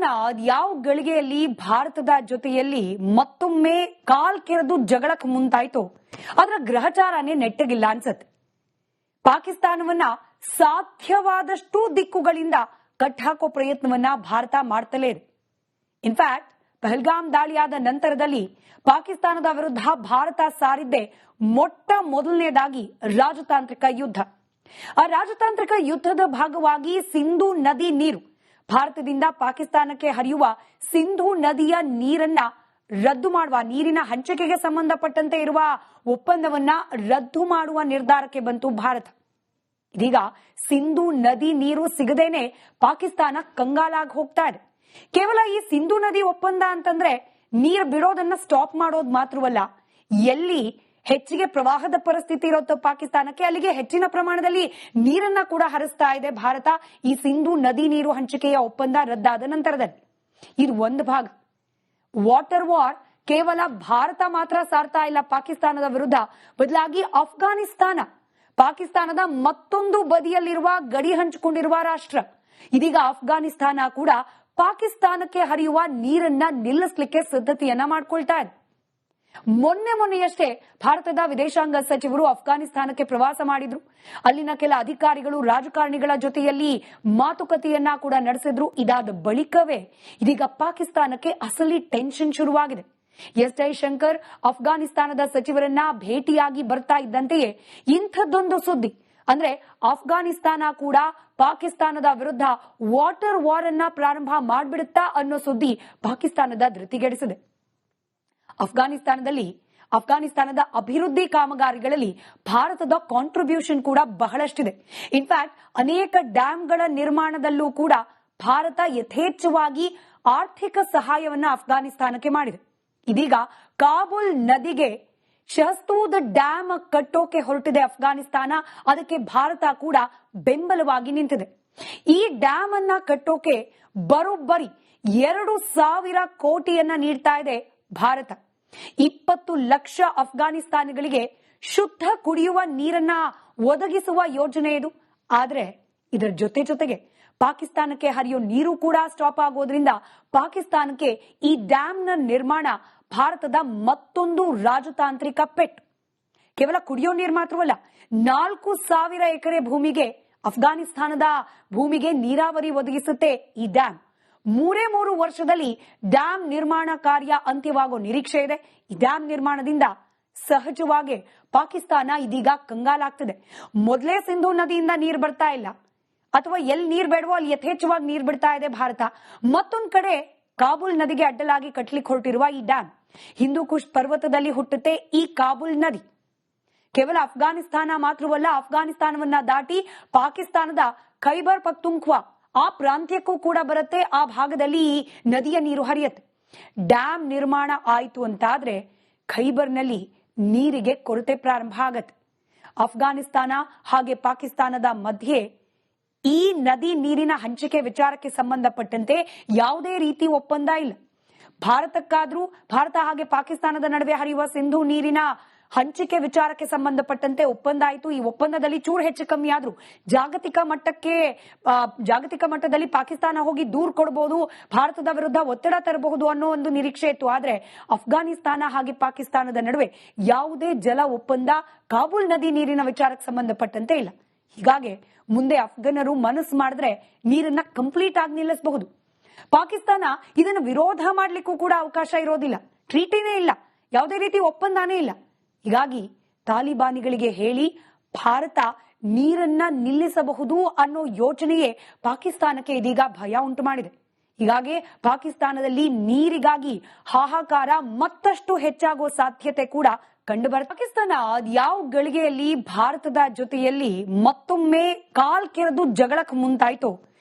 ಪಾಕಿಸ್ತಾನ ಯಾವ ಗಳಿಗೆಯಲ್ಲಿ ಭಾರತದ ಜೊತೆಯಲ್ಲಿ ಮತ್ತೊಮ್ಮೆ ಕಾಲ್ ಕೆರೆದು ಜಗಳಕ್ಕೆ ಮುಂದಾಯ್ತು ಅದರ ಗ್ರಹಚಾರನೇ ನೆಟ್ಟಗಿಲ್ಲ ಅನ್ಸತ್ತೆ. ಪಾಕಿಸ್ತಾನವನ್ನ ಸಾಧ್ಯವಾದಷ್ಟು ದಿಕ್ಕುಗಳಿಂದ ಕಟ್ಟಾಕೋ ಪ್ರಯತ್ನವನ್ನ ಭಾರತ ಮಾಡ್ತಲೇ ಇದೆ. ಇನ್ಫ್ಯಾಕ್ಟ್ ಪಹಲ್ಗಾಮ್ ದಾಳಿಯಾದ ನಂತರದಲ್ಲಿ ಪಾಕಿಸ್ತಾನದ ವಿರುದ್ಧ ಭಾರತ ಸಾರಿದ್ದೆ ಮೊಟ್ಟ ಮೊದಲನೇದಾಗಿ ರಾಜತಾಂತ್ರಿಕ ಯುದ್ಧ. ಆ ರಾಜತಾಂತ್ರಿಕ ಯುದ್ಧದ ಭಾಗವಾಗಿ ಸಿಂಧೂ ನದಿ ನೀರು, ಭಾರತದಿಂದ ಪಾಕಿಸ್ತಾನಕ್ಕೆ ಹರಿಯುವ ಸಿಂಧೂ ನದಿಯ ನೀರನ್ನ ರದ್ದು ಮಾಡುವ, ನೀರಿನ ಹಂಚಿಕೆಗೆ ಸಂಬಂಧಪಟ್ಟಂತೆ ಇರುವ ಒಪ್ಪಂದವನ್ನ ರದ್ದು ಮಾಡುವ ನಿರ್ಧಾರಕ್ಕೆ ಬಂತು ಭಾರತ. ಇದೀಗ ಸಿಂಧೂ ನದಿ ನೀರು ಸಿಗದೇನೆ ಪಾಕಿಸ್ತಾನ ಕಂಗಾಲಾಗಿ ಹೋಗ್ತಾ ಇದೆ. ಕೇವಲ ಈ ಸಿಂಧೂ ನದಿ ಒಪ್ಪಂದ ಅಂತಂದ್ರೆ ನೀರು ಬಿಡೋದನ್ನ ಸ್ಟಾಪ್ ಮಾಡೋದು ಮಾತ್ರವಲ್ಲ, ಎಲ್ಲಿ ಹೆಚ್ಚಿಗೆ ಪ್ರವಾಹದ ಪರಿಸ್ಥಿತಿ ಇರುತ್ತೋ ಪಾಕಿಸ್ತಾನಕ್ಕೆ ಅಲ್ಲಿಗೆ ಹೆಚ್ಚಿನ ಪ್ರಮಾಣದಲ್ಲಿ ನೀರನ್ನ ಕೂಡ ಹರಿಸ್ತಾ ಇದೆ ಭಾರತ ಈ ಸಿಂಧೂ ನದಿ ನೀರು ಹಂಚಿಕೆಯ ಒಪ್ಪಂದ ರದ್ದಾದ ನಂತರದಲ್ಲಿ. ಇದು ಒಂದು ಭಾಗ. ವಾಟರ್ ವಾರ್ ಕೇವಲ ಭಾರತ ಮಾತ್ರ ಸಾರ್ತಾ ಇಲ್ಲ ಪಾಕಿಸ್ತಾನದ ವಿರುದ್ಧ, ಬದಲಾಗಿ ಅಫ್ಘಾನಿಸ್ತಾನ ಪಾಕಿಸ್ತಾನದ ಮತ್ತೊಂದು ಬದಿಯಲ್ಲಿರುವ ಗಡಿ ಹಂಚಿಕೊಂಡಿರುವ ರಾಷ್ಟ್ರ. ಇದೀಗ ಅಫ್ಘಾನಿಸ್ತಾನ ಕೂಡ ಪಾಕಿಸ್ತಾನಕ್ಕೆ ಹರಿಯುವ ನೀರನ್ನ ನಿಲ್ಲಿಸಲಿಕ್ಕೆ ಸಿದ್ಧತೆಯನ್ನ ಮಾಡ್ಕೊಳ್ತಾ ಇದೆ. ಮೊನ್ನೆಯಷ್ಟೇ ಭಾರತದ ವಿದೇಶಾಂಗ ಸಚಿವರು ಅಫ್ಘಾನಿಸ್ತಾನಕ್ಕೆ ಪ್ರವಾಸ ಮಾಡಿದ್ರು. ಅಲ್ಲಿನ ಕೆಲ ಅಧಿಕಾರಿಗಳು ರಾಜಕಾರಣಿಗಳ ಜೊತೆಯಲ್ಲಿ ಮಾತುಕತೆಯನ್ನ ಕೂಡ ನಡೆಸಿದ್ರು. ಇದಾದ ಬಳಿಕವೇ ಇದೀಗ ಪಾಕಿಸ್ತಾನಕ್ಕೆ ಅಸಲಿ ಟೆನ್ಷನ್ ಶುರುವಾಗಿದೆ. ಎಸ್ ಜೈಶಂಕರ್ ಅಫ್ಘಾನಿಸ್ತಾನದ ಸಚಿವರನ್ನ ಭೇಟಿಯಾಗಿ ಬರ್ತಾ ಇದ್ದಂತೆಯೇ ಇಂಥದ್ದೊಂದು ಸುದ್ದಿ, ಅಂದ್ರೆ ಅಫ್ಘಾನಿಸ್ತಾನ ಕೂಡ ಪಾಕಿಸ್ತಾನದ ವಿರುದ್ಧ ವಾಟರ್ ವಾರ್ ಅನ್ನ ಪ್ರಾರಂಭ ಮಾಡ್ಬಿಡುತ್ತಾ ಅನ್ನೋ ಸುದ್ದಿ ಪಾಕಿಸ್ತಾನದ ಧೃತಿಗೆಡಿಸಿದೆ. ಅಫ್ಘಾನಿಸ್ತಾನದ ಅಭಿವೃದ್ಧಿ ಕಾಮಗಾರಿಗಳಲ್ಲಿ ಭಾರತದ ಕಾಂಟ್ರಿಬ್ಯೂಷನ್ ಕೂಡ ಬಹಳಷ್ಟಿದೆ. ಇನ್ಫ್ಯಾಕ್ಟ್ ಅನೇಕ ಡ್ಯಾಂಗಳ ನಿರ್ಮಾಣದಲ್ಲೂ ಕೂಡ ಭಾರತ ಯಥೇಚ್ಛವಾಗಿ ಆರ್ಥಿಕ ಸಹಾಯವನ್ನ ಅಫ್ಘಾನಿಸ್ತಾನಕ್ಕೆ ಮಾಡಿದೆ. ಇದೀಗ ಕಾಬೂಲ್ ನದಿಗೆ ಶಹಸ್ತೂದ್ ಡ್ಯಾಮ್ ಕಟ್ಟೋಕೆ ಹೊರಟಿದೆ ಅಫ್ಘಾನಿಸ್ತಾನ. ಅದಕ್ಕೆ ಭಾರತ ಕೂಡ ಬೆಂಬಲವಾಗಿ ನಿಂತಿದೆ. ಈ ಡ್ಯಾಮ್ ಅನ್ನ ಕಟ್ಟೋಕೆ ಬರೋಬ್ಬರಿ 2,000 ಕೋಟಿಯನ್ನ ನೀಡ್ತಾ ಇದೆ ಭಾರತ. 20 ಲಕ್ಷ ಅಫ್ಘಾನಿಸ್ತಾನಿಗಳಿಗೆ ಶುದ್ಧ ಕುಡಿಯುವ ನೀರನ್ನ ಒದಗಿಸುವ ಯೋಜನೆ ಇದು. ಆದ್ರೆ ಇದರ ಜೊತೆಗೆ ಪಾಕಿಸ್ತಾನಕ್ಕೆ ಹರಿಯೋ ನೀರು ಕೂಡ ಸ್ಟಾಪ್ ಆಗೋದ್ರಿಂದ ಪಾಕಿಸ್ತಾನಕ್ಕೆ ಈ ಡ್ಯಾಮ್ನ ನಿರ್ಮಾಣ ಭಾರತದ ಮತ್ತೊಂದು ರಾಜತಾಂತ್ರಿಕ ಪೆಟ್ಟು. ಕೇವಲ ಕುಡಿಯೋ ನೀರು ಮಾತ್ರವಲ್ಲ, 4,000 ಎಕರೆ ಭೂಮಿಗೆ, ಅಫ್ಘಾನಿಸ್ತಾನದ ಭೂಮಿಗೆ ನೀರಾವರಿ ಒದಗಿಸುತ್ತೆ ಈ ಡ್ಯಾಮ್. 3 ವರ್ಷದಲ್ಲಿ ಡ್ಯಾಮ್ ನಿರ್ಮಾಣ ಕಾರ್ಯ ಅಂತ್ಯವಾಗೋ ನಿರೀಕ್ಷೆ ಇದೆ. ಈ ಡ್ಯಾಮ್ ನಿರ್ಮಾಣದಿಂದ ಸಹಜವಾಗಿ ಪಾಕಿಸ್ತಾನ ಇದೀಗ ಕಂಗಾಲಾಗ್ತಿದೆ. ಮೊದಲೇ ಸಿಂಧೂ ನದಿಯಿಂದ ನೀರು ಬರ್ತಾ ಇಲ್ಲ, ಅಥವಾ ಎಲ್ಲಿ ನೀರು ಬೇಡವೋ ಅಲ್ಲಿ ಯಥೇಚ್ಛವಾಗಿ ನೀರು ಬಿಡ್ತಾ ಇದೆ ಭಾರತ. ಮತ್ತೊಂದು ಕಡೆ ಕಾಬೂಲ್ ನದಿಗೆ ಅಡ್ಡಲಾಗಿ ಕಟ್ಟಲಿಕ್ಕೆ ಹೊರಟಿರುವ ಈ ಡ್ಯಾಮ್, ಹಿಂದೂ ಕುಶ್ ಪರ್ವತದಲ್ಲಿ ಹುಟ್ಟುತ್ತೆ ಈ ಕಾಬೂಲ್ ನದಿ. ಕೇವಲ ಅಫ್ಘಾನಿಸ್ತಾನ ಮಾತ್ರವಲ್ಲ, ಅಫ್ಘಾನಿಸ್ತಾನವನ್ನ ದಾಟಿ ಪಾಕಿಸ್ತಾನದ ಖೈಬರ್ ಪಖ್ತೂನ್ಖ್ವಾ ಆ ಪ್ರಾಂತ್ಯಕ್ಕೂ ಕೂಡ ಬರುತ್ತೆ. ಆ ಭಾಗದಲ್ಲಿ ಈ ನದಿಯ ನೀರು ಹರಿಯುತ್ತೆ. ಡ್ಯಾಮ್ ನಿರ್ಮಾಣ ಆಯಿತು ಅಂತಾದ್ರೆ ಖೈಬರ್ನಲ್ಲಿ ನೀರಿಗೆ ಕೊರತೆ ಪ್ರಾರಂಭ ಆಗತ್ತೆ. ಅಫ್ಘಾನಿಸ್ತಾನ ಹಾಗೆ ಪಾಕಿಸ್ತಾನದ ಮಧ್ಯೆ ಈ ನದಿ ನೀರಿನ ಹಂಚಿಕೆ ವಿಚಾರಕ್ಕೆ ಸಂಬಂಧಪಟ್ಟಂತೆ ಯಾವುದೇ ರೀತಿ ಒಪ್ಪಂದ ಇಲ್ಲ. ಭಾರತಕ್ಕಾದ್ರೂ ಭಾರತ ಹಾಗೆ ಪಾಕಿಸ್ತಾನದ ನಡುವೆ ಹರಿಯುವ ಸಿಂಧೂ ನೀರಿನ ಹಂಚಿಕೆ ವಿಚಾರಕ್ಕೆ ಸಂಬಂಧಪಟ್ಟಂತೆ ಒಪ್ಪಂದ ಆಯಿತು. ಈ ಒಪ್ಪಂದದಲ್ಲಿ ಚೂರು ಹೆಚ್ಚು ಕಮ್ಮಿ ಆದ್ರೂ ಜಾಗತಿಕ ಮಟ್ಟದಲ್ಲಿ ಪಾಕಿಸ್ತಾನ ಹೋಗಿ ದೂರು ಕೊಡಬಹುದು, ಭಾರತದ ವಿರುದ್ಧ ಒತ್ತಡ ತರಬಹುದು ಅನ್ನೋ ಒಂದು ನಿರೀಕ್ಷೆ ಇತ್ತು. ಆದ್ರೆ ಅಫ್ಘಾನಿಸ್ತಾನ ಹಾಗೆ ಪಾಕಿಸ್ತಾನದ ನಡುವೆ ಯಾವುದೇ ಜಲ ಒಪ್ಪಂದ ಕಾಬೂಲ್ ನದಿ ನೀರಿನ ವಿಚಾರಕ್ಕೆ ಸಂಬಂಧಪಟ್ಟಂತೆ ಇಲ್ಲ. ಹೀಗಾಗಿ ಮುಂದೆ ಅಫ್ಘಾನರು ಮನಸ್ಸು ಮಾಡಿದ್ರೆ ನೀರನ್ನ ಕಂಪ್ಲೀಟ್ ಆಗಿ ನಿಲ್ಲಿಸಬಹುದು. ಪಾಕಿಸ್ತಾನ ಇದನ್ನು ವಿರೋಧ ಮಾಡ್ಲಿಕ್ಕೂ ಕೂಡ ಅವಕಾಶ ಇರೋದಿಲ್ಲ. ಟ್ರೀಟಿನೇ ಇಲ್ಲ, ಯಾವುದೇ ರೀತಿ ಒಪ್ಪಂದಾನೇ ಇಲ್ಲ. ಹೀಗಾಗಿ ತಾಲಿಬಾನಿಗಳಿಗೆ ಹೇಳಿ ಭಾರತ ನೀರನ್ನ ನಿಲ್ಲಿಸಬಹುದು ಅನ್ನೋ ಯೋಚನೆಯೇ ಪಾಕಿಸ್ತಾನಕ್ಕೆ ಇದೀಗ ಭಯ ಉಂಟು ಮಾಡಿದೆ. ಹೀಗಾಗಿ ಪಾಕಿಸ್ತಾನದಲ್ಲಿ ನೀರಿಗಾಗಿ ಹಾಹಾಕಾರ ಮತ್ತಷ್ಟು ಹೆಚ್ಚಾಗುವ ಸಾಧ್ಯತೆ ಕೂಡ ಕಂಡುಬರುತ್ತೆ. ಪಾಕಿಸ್ತಾನ ಯಾವ ಗಳಿಗೆಯಲ್ಲಿ ಭಾರತದ ಜೊತೆಯಲ್ಲಿ ಮತ್ತೊಮ್ಮೆ ಕಾಲ್ ಕೆರೆದು ಜಗಳಕ್ಕೆ ಮುಂದಾಯ್ತು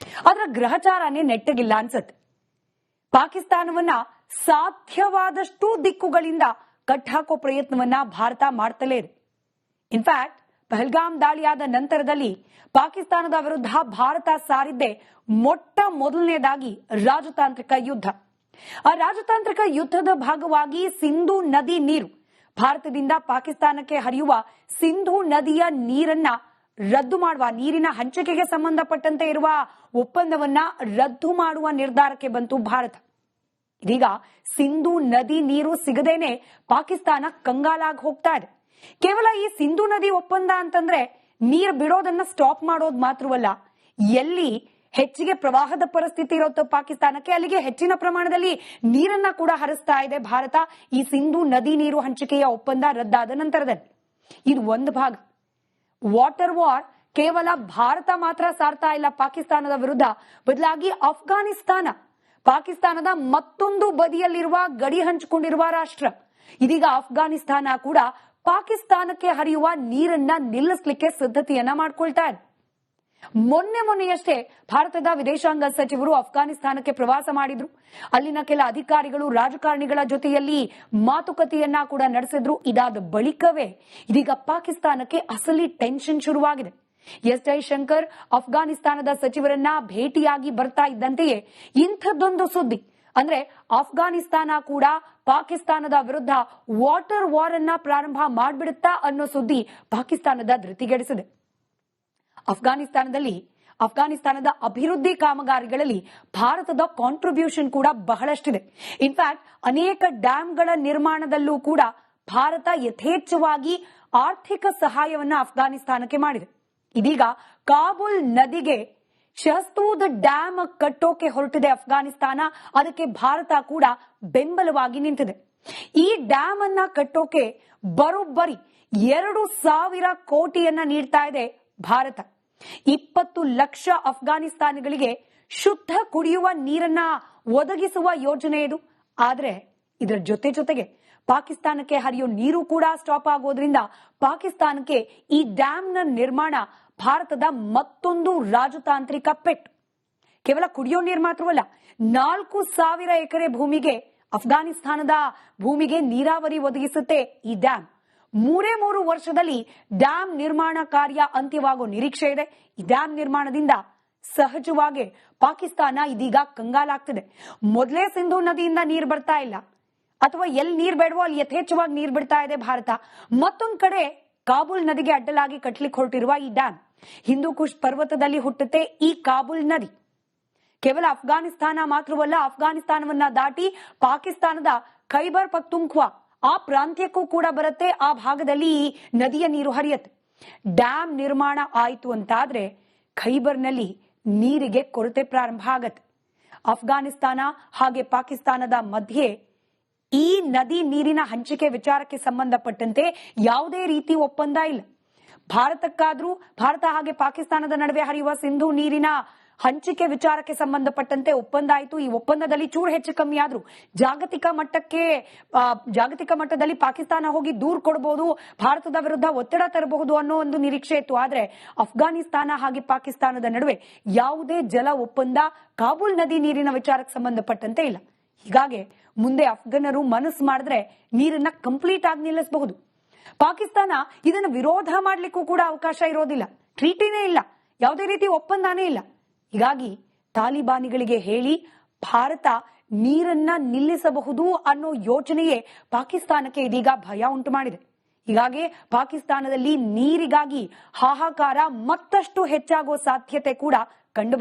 ಅದರ ಗ್ರಹಚಾರನೇ ನೆಟ್ಟಗಿಲ್ಲ ಅನ್ಸತ್ತೆ. ಪಾಕಿಸ್ತಾನವನ್ನ ಸಾಧ್ಯವಾದಷ್ಟು ದಿಕ್ಕುಗಳಿಂದ ಕಟ್ಟಾಕೋ ಪ್ರಯತ್ನವನ್ನ ಭಾರತ ಮಾಡ್ತಲೇ ಇದೆ. ಇನ್ಫ್ಯಾಕ್ಟ್ ಪಹಲ್ಗಾಮ್ ದಾಳಿಯಾದ ನಂತರದಲ್ಲಿ ಪಾಕಿಸ್ತಾನದ ವಿರುದ್ಧ ಭಾರತ ಸಾರಿದ್ದೆ ಮೊಟ್ಟ ಮೊದಲನೇದಾಗಿ ರಾಜತಾಂತ್ರಿಕ ಯುದ್ಧ. ಆ ರಾಜತಾಂತ್ರಿಕ ಯುದ್ಧದ ಭಾಗವಾಗಿ ಸಿಂಧೂ ನದಿ ನೀರು, ಭಾರತದಿಂದ ಪಾಕಿಸ್ತಾನಕ್ಕೆ ಹರಿಯುವ ಸಿಂಧೂ ನದಿಯ ನೀರನ್ನ ರದ್ದು ಮಾಡುವ, ನೀರಿನ ಹಂಚಿಕೆಗೆ ಸಂಬಂಧಪಟ್ಟಂತೆ ಇರುವ ಒಪ್ಪಂದವನ್ನ ರದ್ದು ಮಾಡುವ ನಿರ್ಧಾರಕ್ಕೆ ಬಂತು ಭಾರತ. ಇದೀಗ ಸಿಂಧೂ ನದಿ ನೀರು ಸಿಗದೇನೆ ಪಾಕಿಸ್ತಾನ ಕಂಗಾಲಾಗಿ ಹೋಗ್ತಾ ಇದೆ. ಕೇವಲ ಈ ಸಿಂಧೂ ನದಿ ಒಪ್ಪಂದ ಅಂತಂದ್ರೆ ನೀರು ಬಿಡೋದನ್ನ ಸ್ಟಾಪ್ ಮಾಡೋದು ಮಾತ್ರವಲ್ಲ, ಎಲ್ಲಿ ಹೆಚ್ಚಿಗೆ ಪ್ರವಾಹದ ಪರಿಸ್ಥಿತಿ ಇರುತ್ತೋ ಪಾಕಿಸ್ತಾನಕ್ಕೆ ಅಲ್ಲಿಗೆ ಹೆಚ್ಚಿನ ಪ್ರಮಾಣದಲ್ಲಿ ನೀರನ್ನ ಕೂಡ ಹರಿಸ್ತಾ ಇದೆ ಭಾರತ. ಈ ಸಿಂಧೂ ನದಿ ನೀರು ಹಂಚಿಕೆಯ ಒಪ್ಪಂದ ರದ್ದಾದ ನಂತರದಲ್ಲಿ ಇದು ಒಂದು ಭಾಗ. ವಾಟರ್ ವಾರ್ ಕೇವಲ ಭಾರತ ಮಾತ್ರ ಸಾರ್ತಾ ಇಲ್ಲ ಪಾಕಿಸ್ತಾನದ ವಿರುದ್ಧ, ಬದಲಾಗಿ ಅಫ್ಘಾನಿಸ್ತಾನ ಪಾಕಿಸ್ತಾನದ ಮತ್ತೊಂದು ಬದಿಯಲ್ಲಿರುವ ಗಡಿ ಹಂಚಿಕೊಂಡಿರುವ ರಾಷ್ಟ್ರ. ಇದೀಗ ಅಫ್ಘಾನಿಸ್ತಾನ ಕೂಡ ಪಾಕಿಸ್ತಾನಕ್ಕೆ ಹರಿಯುವ ನೀರನ್ನ ನಿಲ್ಲಿಸಲಿಕ್ಕೆ ಸಿದ್ಧತೆಯನ್ನ ಮಾಡ್ಕೊಳ್ತಾ ಇದೆ. ಮೊನ್ನೆಯಷ್ಟೇ ಭಾರತದ ವಿದೇಶಾಂಗ ಸಚಿವರು ಅಫ್ಘಾನಿಸ್ತಾನಕ್ಕೆ ಪ್ರವಾಸ ಮಾಡಿದ್ರು. ಅಲ್ಲಿನ ಕೆಲ ಅಧಿಕಾರಿಗಳು ರಾಜಕಾರಣಿಗಳ ಜೊತೆಯಲ್ಲಿ ಮಾತುಕತೆಯನ್ನ ಕೂಡ ನಡೆಸಿದ್ರು. ಇದಾದ ಬಳಿಕವೇ ಇದೀಗ ಪಾಕಿಸ್ತಾನಕ್ಕೆ ಅಸಲಿ ಟೆನ್ಷನ್ ಶುರುವಾಗಿದೆ. ಎಸ್ ಜೈಶಂಕರ್ ಅಫ್ಘಾನಿಸ್ತಾನದ ಸಚಿವರನ್ನ ಭೇಟಿಯಾಗಿ ಬರ್ತಾ ಇದ್ದಂತೆಯೇ ಇಂಥದ್ದೊಂದು ಸುದ್ದಿ, ಅಂದ್ರೆ ಅಫ್ಘಾನಿಸ್ತಾನ ಕೂಡ ಪಾಕಿಸ್ತಾನದ ವಿರುದ್ಧ ವಾಟರ್ ವಾರ್ ಅನ್ನ ಪ್ರಾರಂಭ ಮಾಡ್ಬಿಡುತ್ತಾ ಅನ್ನೋ ಸುದ್ದಿ ಪಾಕಿಸ್ತಾನದ ಧೃತಿಗೆಡಿಸಿದೆ. ಅಫ್ಘಾನಿಸ್ತಾನದ ಅಭಿವೃದ್ಧಿ ಕಾಮಗಾರಿಗಳಲ್ಲಿ ಭಾರತದ ಕಾಂಟ್ರಿಬ್ಯೂಷನ್ ಕೂಡ ಬಹಳಷ್ಟಿದೆ. ಇನ್ಫ್ಯಾಕ್ಟ್ ಅನೇಕ ಡ್ಯಾಂಗಳ ನಿರ್ಮಾಣದಲ್ಲೂ ಕೂಡ ಭಾರತ ಯಥೇಚ್ಛವಾಗಿ ಆರ್ಥಿಕ ಸಹಾಯವನ್ನ ಅಫ್ಘಾನಿಸ್ತಾನಕ್ಕೆ ಮಾಡಿದೆ. ಇದೀಗ ಕಾಬೂಲ್ ನದಿಗೆ ಶಹಸ್ತೂದ್ ಡ್ಯಾಮ್ ಕಟ್ಟೋಕೆ ಹೊರಟಿದೆ ಅಫ್ಘಾನಿಸ್ತಾನ. ಅದಕ್ಕೆ ಭಾರತ ಕೂಡ ಬೆಂಬಲವಾಗಿ ನಿಂತಿದೆ. ಈ ಡ್ಯಾಮ್ ಅನ್ನ ಕಟ್ಟೋಕೆ ಬರೋಬ್ಬರಿ 2,000 ಕೋಟಿಯನ್ನ ನೀಡ್ತಾ ಇದೆ ಭಾರತ. 20 ಲಕ್ಷ ಅಫ್ಘಾನಿಸ್ತಾನಿಗಳಿಗೆ ಶುದ್ಧ ಕುಡಿಯುವ ನೀರನ್ನ ಒದಗಿಸುವ ಯೋಜನೆ ಇದು. ಆದ್ರೆ ಇದರ ಜೊತೆಗೆ ಪಾಕಿಸ್ತಾನಕ್ಕೆ ಹರಿಯೋ ನೀರು ಕೂಡ ಸ್ಟಾಪ್ ಆಗೋದ್ರಿಂದ ಪಾಕಿಸ್ತಾನಕ್ಕೆ ಈ ಡ್ಯಾಮ್ನ ನಿರ್ಮಾಣ ಭಾರತದ ಮತ್ತೊಂದು ರಾಜತಾಂತ್ರಿಕ ಪೆಟ್ಟು. ಕೇವಲ ಕುಡಿಯೋ ನೀರು ಮಾತ್ರವಲ್ಲ, 4,000 ಎಕರೆ ಭೂಮಿಗೆ, ಅಫ್ಘಾನಿಸ್ತಾನದ ಭೂಮಿಗೆ ನೀರಾವರಿ ಒದಗಿಸುತ್ತೆ ಈ ಡ್ಯಾಮ್. 3 ವರ್ಷದಲ್ಲಿ ಡ್ಯಾಮ್ ನಿರ್ಮಾಣ ಕಾರ್ಯ ಅಂತ್ಯವಾಗೋ ನಿರೀಕ್ಷೆ ಇದೆ. ಈ ಡ್ಯಾಮ್ ನಿರ್ಮಾಣದಿಂದ ಸಹಜವಾಗಿ ಪಾಕಿಸ್ತಾನ ಇದೀಗ ಕಂಗಾಲಾಗ್ತಿದೆ. ಮೊದಲೇ ಸಿಂಧೂ ನದಿಯಿಂದ ನೀರು ಬರ್ತಾ ಇಲ್ಲ, ಅಥವಾ ಎಲ್ಲಿ ನೀರು ಬೇಡವೋ ಅಲ್ಲಿ ಯಥೇಚ್ಛವಾಗಿ ನೀರು ಬಿಡ್ತಾ ಇದೆ ಭಾರತ. ಮತ್ತೊಂದು ಕಡೆ ಕಾಬೂಲ್ ನದಿಗೆ ಅಡ್ಡಲಾಗಿ ಕಟ್ಟಲಿಕ್ಕೆ ಹೊರಟಿರುವ ಈ ಡ್ಯಾಮ್, ಹಿಂದೂ ಕುಶ್ ಪರ್ವತದಲ್ಲಿ ಹುಟ್ಟುತ್ತೆ ಈ ಕಾಬೂಲ್ ನದಿ. ಕೇವಲ ಅಫ್ಘಾನಿಸ್ತಾನ ಮಾತ್ರವಲ್ಲ, ಅಫ್ಘಾನಿಸ್ತಾನವನ್ನ ದಾಟಿ ಪಾಕಿಸ್ತಾನದ ಖೈಬರ್ ಪಖ್ತೂನ್ಖ್ವಾ ಆ ಪ್ರಾಂತ್ಯಕ್ಕೂ ಕೂಡ ಬರುತ್ತೆ. ಆ ಭಾಗದಲ್ಲಿ ಈ ನದಿಯ ನೀರು ಹರಿಯುತ್ತೆ. ಡ್ಯಾಮ್ ನಿರ್ಮಾಣ ಆಯಿತು ಅಂತಾದ್ರೆ ಖೈಬರ್ನಲ್ಲಿ ನೀರಿಗೆ ಕೊರತೆ ಪ್ರಾರಂಭ ಆಗತ್ತೆ. ಅಫ್ಘಾನಿಸ್ತಾನ ಹಾಗೆ ಪಾಕಿಸ್ತಾನದ ಮಧ್ಯೆ ಈ ನದಿ ನೀರಿನ ಹಂಚಿಕೆ ವಿಚಾರಕ್ಕೆ ಸಂಬಂಧಪಟ್ಟಂತೆ ಯಾವುದೇ ರೀತಿ ಒಪ್ಪಂದ ಇಲ್ಲ. ಭಾರತಕ್ಕಾದ್ರೂ ಭಾರತ ಹಾಗೆ ಪಾಕಿಸ್ತಾನದ ನಡುವೆ ಹರಿಯುವ ಸಿಂಧೂ ನೀರಿನ ಹಂಚಿಕೆ ವಿಚಾರಕ್ಕೆ ಸಂಬಂಧಪಟ್ಟಂತೆ ಒಪ್ಪಂದ ಆಯಿತು. ಈ ಒಪ್ಪಂದದಲ್ಲಿ ಚೂರು ಹೆಚ್ಚು ಕಮ್ಮಿ ಆದ್ರೂ ಜಾಗತಿಕ ಮಟ್ಟದಲ್ಲಿ ಪಾಕಿಸ್ತಾನ ಹೋಗಿ ದೂರು ಕೊಡಬಹುದು, ಭಾರತದ ವಿರುದ್ಧ ಒತ್ತಡ ತರಬಹುದು ಅನ್ನೋ ಒಂದು ನಿರೀಕ್ಷೆ ಇತ್ತು. ಆದ್ರೆ ಅಫ್ಘಾನಿಸ್ತಾನ ಹಾಗೆ ಪಾಕಿಸ್ತಾನದ ನಡುವೆ ಯಾವುದೇ ಜಲ ಒಪ್ಪಂದ ಕಾಬೂಲ್ ನದಿ ನೀರಿನ ವಿಚಾರಕ್ಕೆ ಸಂಬಂಧಪಟ್ಟಂತೆ ಇಲ್ಲ. ಹೀಗಾಗಿ ಮುಂದೆ ಅಫ್ಘಾನರು ಮನಸ್ಸು ಮಾಡಿದ್ರೆ ನೀರನ್ನ ಕಂಪ್ಲೀಟ್ ಆಗಿ ನಿಲ್ಲಿಸಬಹುದು. ಪಾಕಿಸ್ತಾನ ಇದನ್ನು ವಿರೋಧ ಮಾಡ್ಲಿಕ್ಕೂ ಕೂಡ ಅವಕಾಶ ಇರೋದಿಲ್ಲ. ಟ್ರೀಟಿನೇ ಇಲ್ಲ, ಯಾವುದೇ ರೀತಿ ಒಪ್ಪಂದನೇ ಇಲ್ಲ. ಹೀಗಾಗಿ ತಾಲಿಬಾನಿಗಳಿಗೆ ಹೇಳಿ ಭಾರತ ನೀರನ್ನ ನಿಲ್ಲಿಸಬಹುದು ಅನ್ನೋ ಯೋಚನೆಯೇ ಪಾಕಿಸ್ತಾನಕ್ಕೆ ಇದೀಗ ಭಯ ಉಂಟು ಮಾಡಿದೆ. ಹೀಗಾಗಿ ಪಾಕಿಸ್ತಾನದಲ್ಲಿ ನೀರಿಗಾಗಿ ಹಾಹಾಕಾರ ಮತ್ತಷ್ಟು ಹೆಚ್ಚಾಗುವ ಸಾಧ್ಯತೆ ಕೂಡ ಕಂಡು